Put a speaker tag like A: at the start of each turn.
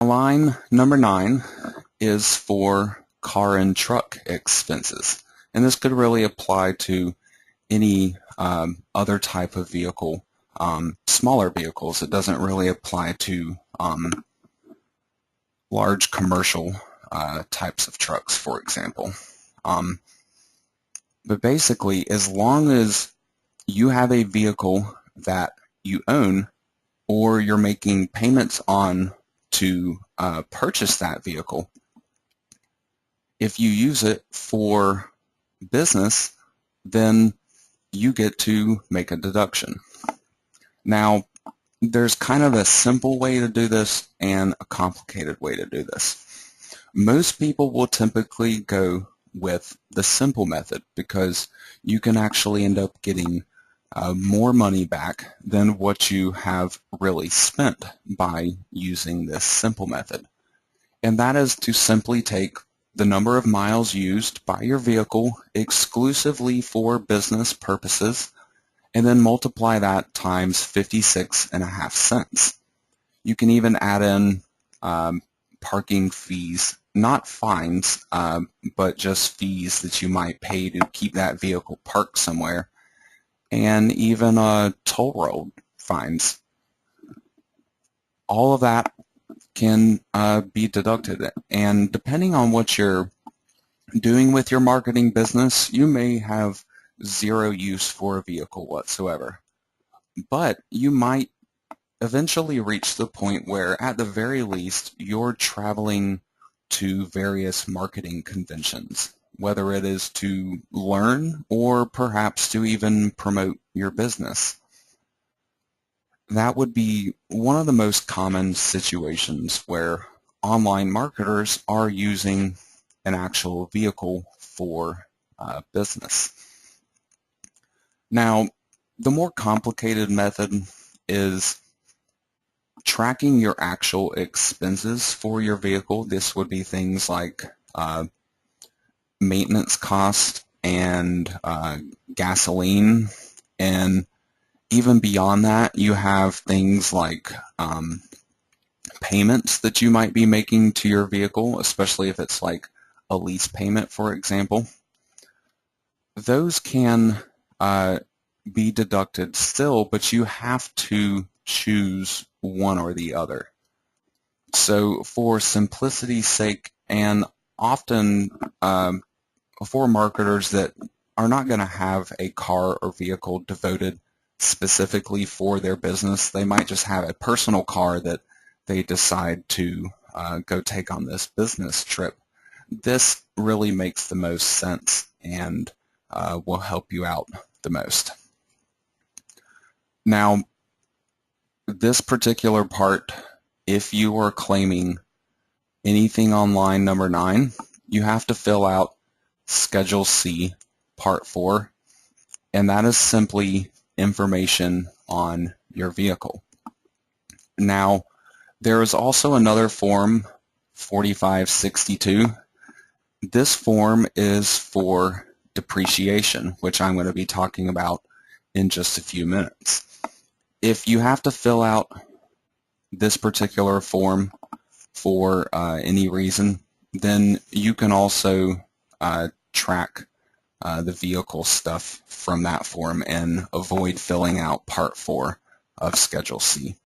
A: Line number 9 is for car and truck expenses, and this could really apply to any other type of vehicle, smaller vehicles. It doesn't really apply to large commercial types of trucks, for example. But basically, as long as you have a vehicle that you own or you're making payments on to purchase that vehicle, if you use it for business, then you get to make a deduction. Now, there's kind of a simple way to do this and a complicated way to do this. Most people will typically go with the simple method because you can actually end up getting more money back than what you have really spent by using this simple method. And that is to simply take the number of miles used by your vehicle exclusively for business purposes and then multiply that times 56.5 cents. You can even add in parking fees, not fines, but just fees that you might pay to keep that vehicle parked somewhere, and even toll road fines. All of that can be deducted, and depending on what you're doing with your marketing business, you may have zero use for a vehicle whatsoever, but you might eventually reach the point where at the very least you're traveling to various marketing conventions, whether it is to learn or perhaps to even promote your business. That would be one of the most common situations where online marketers are using an actual vehicle for business. Now, the more complicated method is tracking your actual expenses for your vehicle. This would be things like maintenance cost and gasoline, and even beyond that, you have things like payments that you might be making to your vehicle, especially if it's like a lease payment, for example. Those can be deducted still, but you have to choose one or the other. So for simplicity's sake, and often for marketers that are not going to have a car or vehicle devoted specifically for their business, they might just have a personal car that they decide to go take on this business trip. This really makes the most sense and will help you out the most. Now, this particular part, if you are claiming anything on line number 9, you have to fill out Schedule C, Part 4, and that is simply information on your vehicle. Now, there is also another form, 4562. This form is for depreciation, which I'm going to be talking about in just a few minutes. If you have to fill out this particular form for any reason, then you can also track the vehicle stuff from that form and avoid filling out Part 4 of Schedule C.